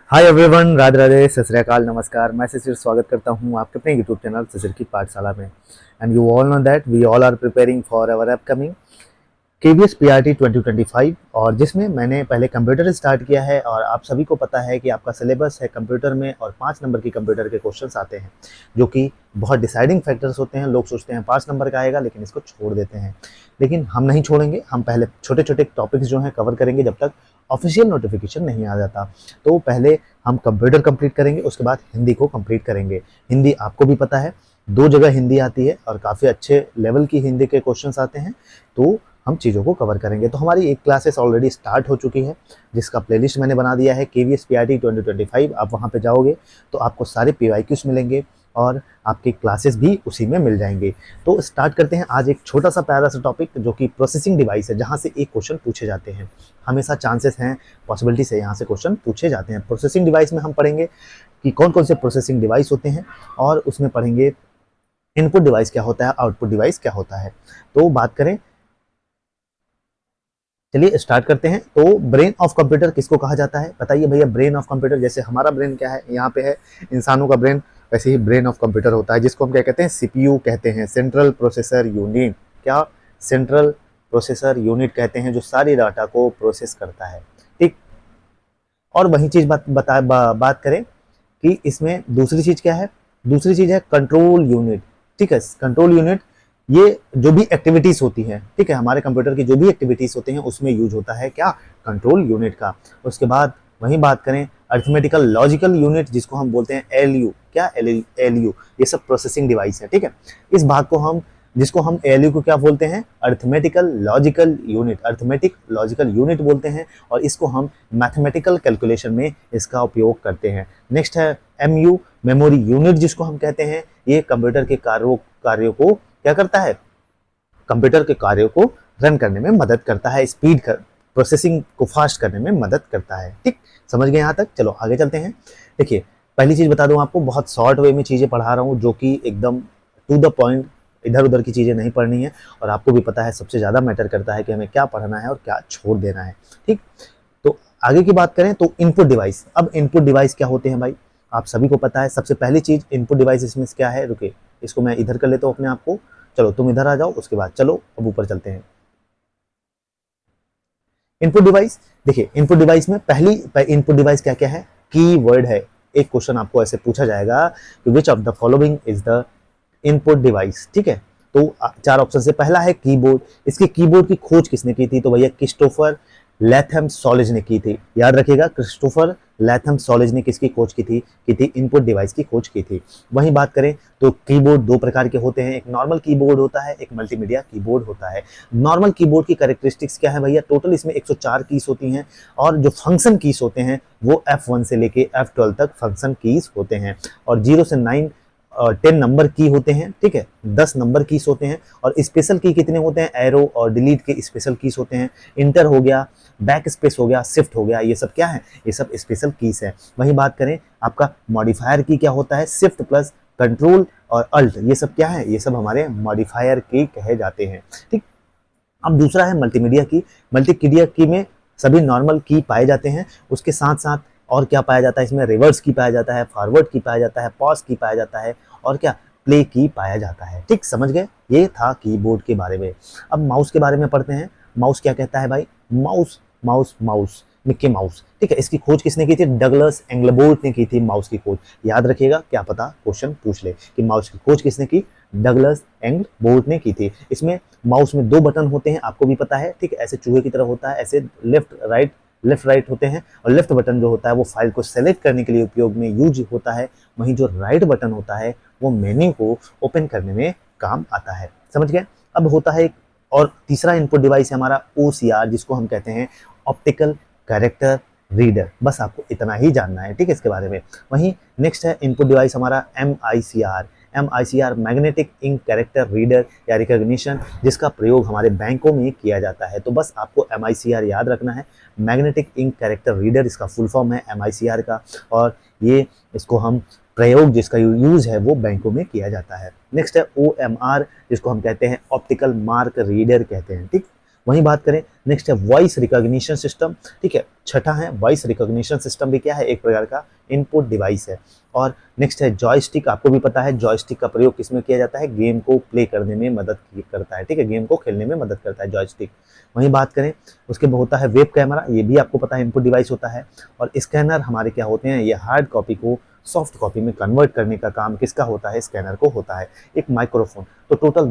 Hi everyone, Radhe Radhe, सत श्री अकाल, नमस्कार। मैं शिशिर स्वागत करता हूं आपके अपने यूट्यूब चैनल शिशिर की पाठशाला में। And you all know that we all are preparing for our upcoming KVS PRT 2025, और जिसमें मैंने पहले कंप्यूटर स्टार्ट किया है। और आप सभी को पता है कि आपका सिलेबस है कंप्यूटर में, और 5 नंबर की कंप्यूटर के क्वेश्चंस आते हैं जो कि बहुत डिसाइडिंग फैक्टर्स होते हैं। लोग सोचते हैं 5 नंबर का आएगा लेकिन इसको छोड़ देते हैं, लेकिन हम नहीं छोड़ेंगे। हम पहले छोटे छोटे टॉपिक्स जो हैं कवर करेंगे जब तक ऑफिशियल नोटिफिकेशन नहीं आ जाता। तो पहले हम कंप्यूटर कंप्लीट करेंगे, उसके बाद हिंदी को कंप्लीट करेंगे। हिंदी आपको भी पता है 2 जगह हिंदी आती है और काफ़ी अच्छे लेवल की हिंदी के क्वेश्चंस आते हैं, तो हम चीज़ों को कवर करेंगे। तो हमारी एक क्लासेस ऑलरेडी स्टार्ट हो चुकी है, जिसका प्लेलिस्ट मैंने बना दिया है केवीएस पीआरटी 2025। आप वहाँ पे जाओगे तो आपको सारे पीवाईक्यूज मिलेंगे और आपकी क्लासेस भी उसी में मिल जाएंगे। तो स्टार्ट करते हैं आज एक छोटा सा प्यारा सा टॉपिक जो कि प्रोसेसिंग डिवाइस है, जहाँ से एक क्वेश्चन पूछे जाते हैं। हमेशा चांसेस हैं, पॉसिबिलिटी से यहाँ से क्वेश्चन पूछे जाते हैं। प्रोसेसिंग डिवाइस में हम पढ़ेंगे कि कौन कौन से प्रोसेसिंग डिवाइस होते हैं, और उसमें पढ़ेंगे इनपुट डिवाइस क्या होता है, आउटपुट डिवाइस क्या होता है। तो बात करें, चलिए स्टार्ट करते हैं। तो ब्रेन ऑफ कंप्यूटर किसको कहा जाता है, बताइए भैया। ब्रेन ऑफ कंप्यूटर, जैसे हमारा ब्रेन क्या है, यहाँ पे है इंसानों का ब्रेन, वैसे ही ब्रेन ऑफ कंप्यूटर होता है, जिसको हम क्या कहते हैं, सीपीयू कहते हैं, सेंट्रल प्रोसेसर यूनिट। क्या? सेंट्रल प्रोसेसर यूनिट कहते हैं, जो सारी डाटा को प्रोसेस करता है। ठीक। और वही चीज बात करें कि इसमें दूसरी चीज क्या है, दूसरी चीज है कंट्रोल यूनिट। ठीक है, कंट्रोल यूनिट ये जो भी एक्टिविटीज होती हैं, ठीक है, हमारे कंप्यूटर की जो भी एक्टिविटीज होती हैं उसमें यूज होता है क्या, कंट्रोल यूनिट का। उसके बाद वहीं बात करें अरिथमेटिकल लॉजिकल यूनिट, जिसको हम बोलते हैं एलयू। क्या? एलयू, ये सब प्रोसेसिंग डिवाइस है। ठीक है, इस भाग को हम, जिसको हम एलयू को क्या बोलते हैं, arithmetical logical unit, arithmetic logical unit बोलते हैं, और इसको हम मैथमेटिकल कैलकुलेशन में इसका उपयोग करते हैं। नेक्स्ट है एमयू, मेमोरी यूनिट, जिसको हम कहते हैं। ये कंप्यूटर के कार्यों को क्या करता है, कंप्यूटर के कार्यों को रन करने में मदद करता है, स्पीड कर प्रोसेसिंग को फास्ट करने में मदद करता है। ठीक, समझ गए यहाँ तक? चलो आगे चलते हैं। देखिए, पहली चीज बता दूं आपको, बहुत शॉर्ट वे में चीजें पढ़ा रहा हूँ, जो कि एकदम टू द पॉइंट, इधर उधर की चीजें नहीं पढ़नी है। और आपको भी पता है सबसे ज्यादा मैटर करता है कि हमें क्या पढ़ना है और क्या छोड़ देना है। ठीक, तो आगे की बात करें तो इनपुट डिवाइस। अब इनपुट डिवाइस क्या होते हैं भाई, आप सभी को पता है। सबसे पहली चीज इनपुट डिवाइस इसमें क्या है, रुके इसको मैं इधर कर लेता हूँ अपने आप को। चलो तुम इधर आ जाओ, उसके बाद चलो अब ऊपर चलते हैं। इनपुट डिवाइस, देखिए इनपुट डिवाइस में पहली इनपुट डिवाइस क्या क्या है, की वर्ड है। एक क्वेश्चन आपको ऐसे पूछा जाएगा कि which of the following is the input device. ठीक है, तो 4 ऑप्शन से पहला है कीबोर्ड। इसके कीबोर्ड की खोज किसने की थी, तो भैया क्रिस्टोफर लैथम सॉलेज ने की थी। याद रखिएगा, क्रिस्टोफर लैथम सॉलेज ने किसकी खोज की थी इनपुट डिवाइस की खोज की थी। वहीं बात करें तो कीबोर्ड 2 प्रकार के होते हैं, एक नॉर्मल कीबोर्ड होता है, एक मल्टीमीडिया कीबोर्ड होता है। नॉर्मल कीबोर्ड की कैरेक्टरिस्टिक्स क्या है भैया, टोटल इसमें 104 कीज होती हैं, और जो फंक्शन कीज होते हैं वो F1 से लेके F12 तक फंक्शन कीज होते हैं, और 0 से 9 10 नंबर की होते हैं। ठीक है, 10 नंबर कीज होते हैं। और स्पेशल की कितने होते हैं, एरो और डिलीट के स्पेशल कीज होते हैं। इंटर हो गया, बैक स्पेस हो गया, शिफ्ट हो गया, ये सब क्या है, ये सब स्पेशल कीज है। वहीं बात करें आपका मॉडिफायर की क्या होता है, शिफ्ट प्लस कंट्रोल और अल्ट, ये सब क्या है, ये सब हमारे मॉडिफायर की कहे जाते हैं। ठीक, अब दूसरा है मल्टीमीडिया की। मल्टीमीडिया की में सभी नॉर्मल की पाए जाते हैं, उसके साथ साथ और क्या पाया जाता है, इसमें रिवर्स की पाया जाता है, फॉरवर्ड की पाया जाता है, पॉज की पाया जाता है, और क्या, प्ले की पाया जाता है। ठीक, समझ गए? ये था कीबोर्ड के बारे में। अब माउस के बारे में पढ़ते हैं। माउस क्या कहता है भाई, mouse mouse mouse Mickey mouse. ठीक है, इसकी खोज किसने की थी, डगलस एंग्लबोर्ट ने की थी माउस की खोज। याद रखिएगा, क्या पता क्वेश्चन पूछ ले कि माउस की खोज किसने की, डगलस एंग्लबोर्ट ने की थी। इसमें माउस में 2 बटन होते हैं, आपको भी पता है। ठीक है, ऐसे चूहे की तरह होता है, ऐसे लेफ्ट राइट होते हैं, और लेफ्ट बटन जो होता है वो फाइल को सेलेक्ट करने के लिए उपयोग में यूज होता है। वहीं जो राइट बटन होता है वो मेन्यू को ओपन करने में काम आता है। समझ गए? अब होता है और तीसरा इनपुट डिवाइस है हमारा OCR, जिसको हम कहते हैं ऑप्टिकल कैरेक्टर रीडर। बस आपको इतना ही जानना है, ठीक है, इसके बारे में। वहीं नेक्स्ट है इनपुट डिवाइस हमारा MICR, magnetic ink character reader या रिकॉग्निशन, जिसका प्रयोग हमारे बैंकों में किया जाता है। तो बस आपको MICR याद रखना है, मैग्नेटिक इंक कैरेक्टर रीडर, इसका फुल फॉर्म है MICR का, और ये इसको हम प्रयोग, जिसका यूज है वो बैंकों में किया जाता है। नेक्स्ट है OMR, जिसको हम कहते हैं ऑप्टिकल मार्क रीडर कहते हैं। ठीक, वहीं बात करें, नेक्स्ट है वॉइस रिकॉग्निशन सिस्टम, ठीक है, छठा है वॉइस रिकॉग्निशन सिस्टम भी क्या है, एक प्रकार का इनपुट डिवाइस है। और नेक्स्ट है जॉयस्टिक, आपको भी पता है जॉयस्टिक का प्रयोग किसमें किया जाता है, गेम को प्ले करने में मदद करता है, ठीक है, गेम को खेलने में मदद करता है जॉयस्टिक। वहीं बात करें, उसके बाद होता है वेब कैमरा, ये भी आपको पता है इनपुट डिवाइस होता है। और स्कैनर हमारे क्या होते हैं, ये हार्ड कॉपी को सॉफ्ट कॉपी में कन्वर्ट करने का काम किसका होता है, स्कैनर को होता है। एक माइक्रोफोन, तो टोटल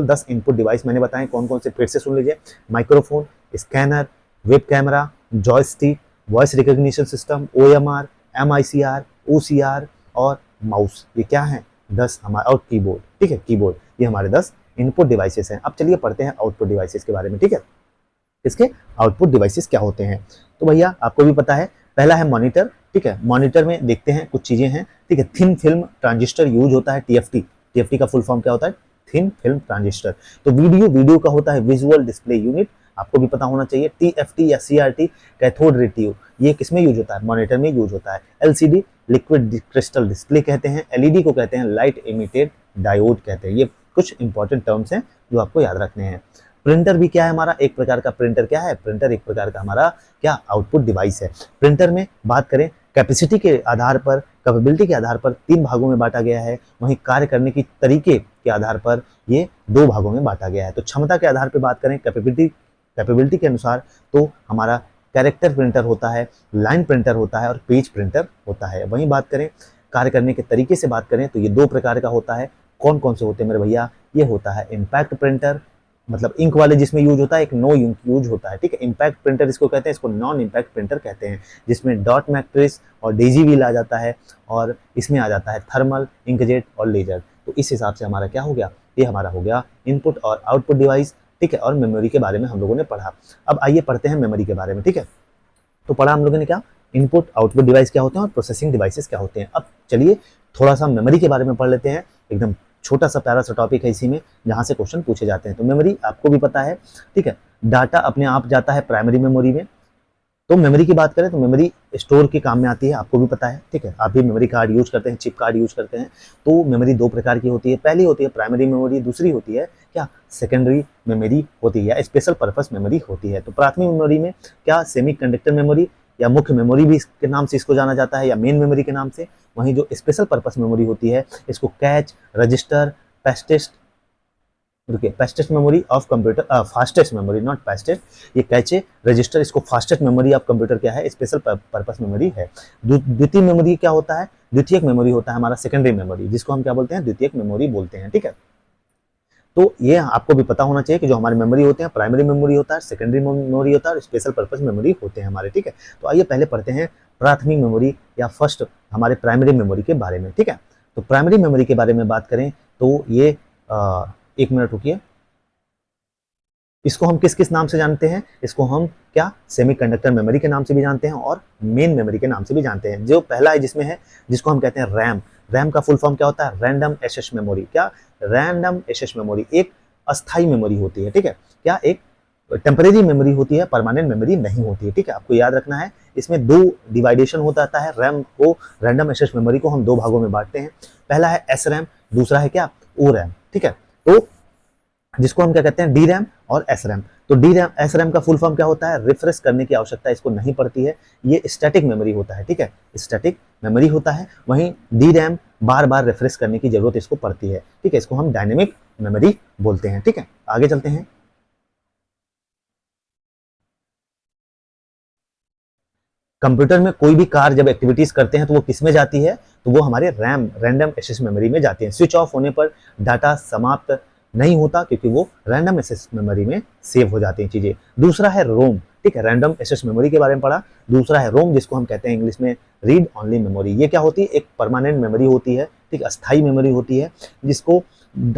10 इनपुट डिवाइस मैंने बताए, कौन कौन से फिर से सुन लीजिए, microphone, scanner, web camera, joystick, voice recognition system, OMR, MICR, OCR और माउस, ये क्या है 10 हमारे, और कीबोर्ड, ठीक है, कीबोर्ड, ये हमारे 10 इनपुट डिवाइसेस हैं। अब चलिए पढ़ते हैं आउटपुट डिवाइसेस के बारे में, ठीक है, इसके आउटपुट डिवाइसेस क्या होते हैं। तो भैया आपको भी पता है, पहला है मॉनिटर, ठीक है, मॉनिटर में देखते हैं कुछ चीजें हैं, ठीक है, थिन फिल्म ट्रांजिस्टर यूज होता है, TFT का फुल फॉर्म क्या होता है, थिन फिल्म ट्रांजिस्टर। तो वीडियो का होता है विजुअल डिस्प्ले यूनिट, आपको भी पता होना चाहिए। TFT या CRT कैथोड रे ट्यूब, ये किसमें यूज होता है, मॉनिटर में यूज होता है। LCD लिक्विड क्रिस्टल डिस्प्ले कहते हैं, LED को कहते हैं लाइट इमिटेड डायोड कहते हैं। ये कुछ इंपॉर्टेंट टर्म्स हैं जो आपको याद रखने हैं। प्रिंटर भी क्या है हमारा, एक प्रकार का प्रिंटर क्या है, प्रिंटर एक प्रकार का हमारा क्या आउटपुट डिवाइस है। प्रिंटर में बात करें, कैपेसिटी के आधार पर, कैपेबिलिटी के आधार पर 3 भागों में बांटा गया है, वहीं कार्य करने की तरीके के आधार पर ये 2 भागों में बांटा गया है। तो क्षमता के आधार पर बात करें, कैपेबिलिटी के अनुसार, तो हमारा कैरेक्टर प्रिंटर होता है, लाइन प्रिंटर होता है और पेज प्रिंटर होता है। वहीं बात करें कार्य करने के तरीके से बात करें, तो ये 2 प्रकार का होता है। कौन कौन से होते हैं मेरे भैया, ये होता है इम्पैक्ट प्रिंटर, मतलब इंक वाले जिसमें यूज होता है, एक नो इंक यूज होता है, ठीक है, इम्पैक्ट प्रिंटर इसको कहते हैं, इसको नॉन इम्पैक्ट प्रिंटर कहते हैं, जिसमें डॉट मैट्रिक्स और डेजी व्हील आ जाता है, और इसमें आ जाता है थर्मल, इंकजेट और लेजर। तो इस हिसाब से हमारा क्या हो गया, ये हमारा हो गया इनपुट और आउटपुट डिवाइस, ठीक है। और मेमोरी के बारे में हम लोगों ने पढ़ा। अब आइए पढ़ते हैं मेमोरी के बारे में, ठीक है। तो पढ़ा हम लोगों ने क्या, इनपुट आउटपुट डिवाइस क्या होते हैं और प्रोसेसिंग डिवाइसेस क्या होते हैं। अब चलिए थोड़ा सा मेमोरी के बारे में पढ़ लेते हैं, एकदम छोटा सा प्यारा सा टॉपिक है इसी में, जहां से क्वेश्चन पूछे जाते हैं। तो मेमोरी आपको भी पता है, ठीक है, डाटा अपने आप जाता है प्राइमरी मेमोरी में। तो मेमोरी की बात करें तो मेमोरी स्टोर के काम में आती है, आपको भी पता है, ठीक है, आप भी मेमोरी कार्ड यूज करते हैं, चिप कार्ड यूज करते हैं। तो मेमोरी 2 प्रकार की होती है, पहली होती है प्राइमरी मेमोरी, दूसरी होती है क्या, सेकेंडरी मेमोरी होती है, स्पेशल पर्पस मेमोरी होती है। तो प्राथमिक मेमोरी में क्या, सेमीकंडक्टर मेमोरी या मुख्य मेमोरी भी के नाम से इसको जाना जाता है, या मेन मेमोरी के नाम से। वहीं जो स्पेशल पर्पस मेमोरी होती है, इसको catch, register, fastest memory of computer, fastest memory not fastest, ये कैचे, रजिस्टर, इसको फास्टेस्ट मेमोरी ऑफ कंप्यूटर क्या है, स्पेशल पर्पस मेमोरी है। द्वितीय मेमोरी क्या होता है, द्वितीयक मेमोरी होता है हमारा सेकेंडरी मेमोरी, जिसको हम क्या बोलते हैं, द्वितीयक मेमोरी बोलते हैं, ठीक है। तो ये आपको भी पता होना चाहिए कि जो हमारी मेमोरी होते हैं, प्राइमरी मेमोरी होता है, सेकेंडरी मेमोरी होता है और स्पेशल पर्पस मेमोरी होते हैं हमारे, ठीक है। तो आइए पहले पढ़ते हैं प्राथमिक मेमोरी या फर्स्ट हमारे प्राइमरी मेमोरी के बारे में, ठीक है। तो प्राइमरी मेमोरी के बारे में बात करें तो ये 1 मिनट रुकिए, इसको हम किस किस नाम से जानते हैं, इसको हम क्या, सेमीकंडक्टर मेमोरी के नाम से भी जानते हैं और मेन मेमोरी के नाम से भी जानते हैं। जो पहला है जिसमें है, जिसको हम कहते हैं रैम, रैम का फुल फॉर्म क्या होता है, रैंडम एक्सेस मेमोरी। क्या, रैंडम एक्सेस मेमोरी एक अस्थाई मेमोरी होती है, ठीक है, क्या एक टेम्परेरी मेमोरी होती है, परमानेंट मेमोरी नहीं होती है, ठीक है। आपको याद रखना है, इसमें 2 डिवाइडेशन होता है। रैम को, रैंडम एक्सेस मेमोरी को हम 2 भागों में बांटते हैं, पहला है SRAM, दूसरा है क्या, ORAM, ठीक है। तो जिसको हम क्या कहते हैं, DRAM और SRAM। तो DRAM SRAM का फुल फॉर्म क्या होता है, रिफ्रेश करने की आवश्यकता इसको नहीं पड़ती है, ये स्टैटिक मेमोरी होता है, ठीक है, स्टैटिक मेमोरी होता है। वहीं DRAM बार बार रिफ्रेश करने की जरूरत इसको पड़ती है, ठीक है, इसको हम डायनेमिक मेमोरी बोलते हैं, ठीक है। आगे चलते हैं। कंप्यूटर में कोई भी कार्य जब एक्टिविटीज करते हैं तो वो किस में जाती है, तो वो हमारे रैम, रैंडम एक्सेस मेमोरी में जाती है। स्विच ऑफ होने पर डाटा समाप्त नहीं होता, क्योंकि वो रैंडम एक्सेस मेमोरी में सेव हो जाती हैं चीजें। दूसरा है रोम, ठीक है, रैंडम एक्सेस मेमोरी के बारे में पढ़ा। दूसरा है रोम, जिसको हम कहते हैं इंग्लिश में रीड ऑनली मेमोरी। ये क्या होती है, एक परमानेंट मेमोरी होती है, ठीक, अस्थाई मेमोरी होती है, जिसको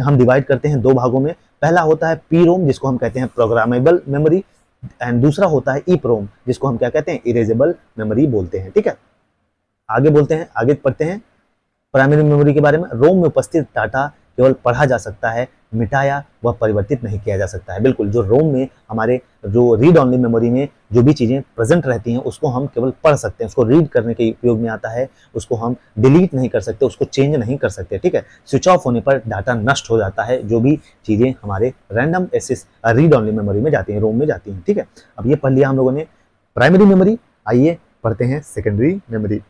हम डिवाइड करते हैं 2 भागों में। पहला होता है पी रोम, जिसको हम कहते हैं प्रोग्रामेबल मेमोरी, एंड दूसरा होता है EEPROM, जिसको हम क्या कहते हैं, इरेजेबल मेमोरी बोलते हैं, ठीक है। आगे बोलते हैं, आगे पढ़ते हैं प्राइमरी मेमोरी के बारे में। रोम में उपस्थित डाटा केवल पढ़ा जा सकता है, मिटाया व परिवर्तित नहीं किया जा सकता है। बिल्कुल, जो रोम में हमारे जो रीड ऑनली मेमोरी में जो भी चीज़ें प्रेजेंट रहती हैं उसको हम केवल पढ़ सकते हैं, उसको रीड करने के उपयोग में आता है, उसको हम डिलीट नहीं कर सकते, उसको चेंज नहीं कर सकते, ठीक है। स्विच ऑफ होने पर डाटा नष्ट हो जाता है, जो भी चीज़ें हमारे random access read only memory में जाती हैं, रोम में जाती हैं, ठीक है। अब ये पढ़ लिया हम लोगों ने प्राइमरी मेमोरी। आइए पढ़ते हैं सेकेंडरी मेमोरी।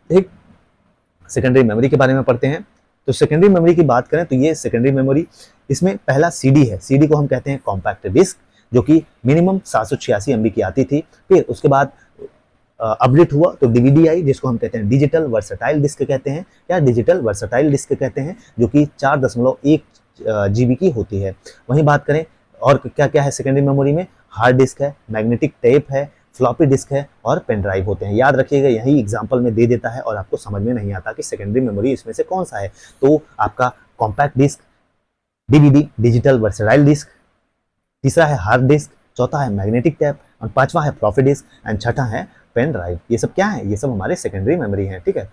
एक सेकेंडरी मेमोरी के बारे में पढ़ते हैं। तो सेकेंडरी मेमोरी की बात करें तो ये सेकेंडरी मेमोरी, इसमें पहला सीडी है। सीडी को हम कहते हैं कॉम्पैक्ट डिस्क, जो कि मिनिमम 786 MB की आती थी। फिर उसके बाद अपडेट हुआ तो डीवीडी आई, जिसको हम कहते हैं डिजिटल वर्सेटाइल डिस्क कहते हैं, या डिजिटल वर्सेटाइल डिस्क कहते हैं, जो कि 4.1 GB की होती है। वहीं बात करें और क्या क्या है सेकेंडरी मेमोरी में, हार्ड डिस्क है, मैग्नेटिक टेप है, फ्लॉपी डिस्क है और पेन ड्राइव होते हैं। याद रखिएगा, यही एग्जाम्पल में दे देता है और आपको समझ में नहीं आता कि सेकेंडरी मेमोरी इसमें से कौन सा है। तो आपका compact disc, DVD digital versatile disc, तीसरा है हार्ड डिस्क, चौथा है मैग्नेटिक टेप और पांचवा है फ्लॉपी डिस्क एंड छठा है पेन ड्राइव। ये सब क्या है? ये सब हमारे सेकेंडरी मेमोरी हैं, ठीक है।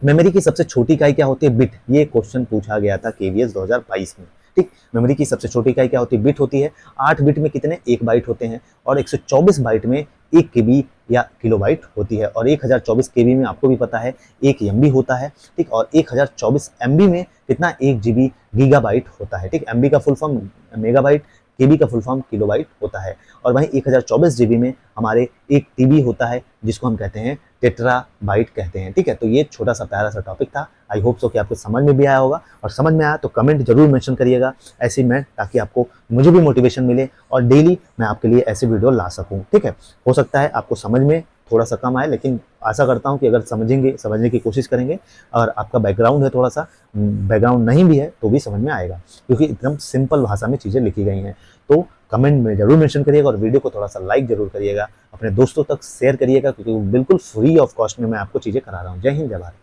मेमोरी की सबसे छोटी इकाई क्या होती है? बिट। ये क्वेश्चन पूछा गया था केवीएस 2022 में, ठीक। मेमोरी की सबसे छोटी इकाई क्या होती है? बिट होती है। 8 बिट में कितने? 1 बाइट होते हैं और 124 बाइट में 1 केबी या किलोबाइट होती है। और 1024 केबी में आपको भी पता है 1 एमबी होता है, ठीक। और 1024 एमबी में कितना? 1 जीबी गीगाबाइट होता है, ठीक। एमबी का फुल फॉर्म मेगाबाइट, केबी का फुल फॉर्म किलोबाइट होता है। और वहीं 1024 जीबी में हमारे 1 टीबी होता है, जिसको हम कहते हैं टेट्राबाइट कहते हैं, ठीक है। तो ये छोटा सा प्यारा सा टॉपिक था। आई होप सो कि आपको समझ में भी आया होगा, और समझ में आया तो कमेंट जरूर मेंशन करिएगा ऐसे में, ताकि आपको मुझे भी मोटिवेशन मिले और डेली मैं आपके लिए ऐसे वीडियो ला सकूं, ठीक है। हो सकता है आपको समझ में थोड़ा सा कम आए, लेकिन आशा करता हूं कि अगर समझने की कोशिश करेंगे और आपका बैकग्राउंड है थोड़ा सा, बैकग्राउंड नहीं भी है तो भी समझ में आएगा, क्योंकि एकदम सिंपल भाषा में चीज़ें लिखी गई हैं। तो कमेंट में जरूर मेंशन करिएगा और वीडियो को थोड़ा सा लाइक जरूर करिएगा, अपने दोस्तों तक शेयर करिएगा, क्योंकि बिल्कुल फ्री ऑफ कॉस्ट में मैं आपको चीज़ें करा रहा हूँ। जय हिंद, जय भारत।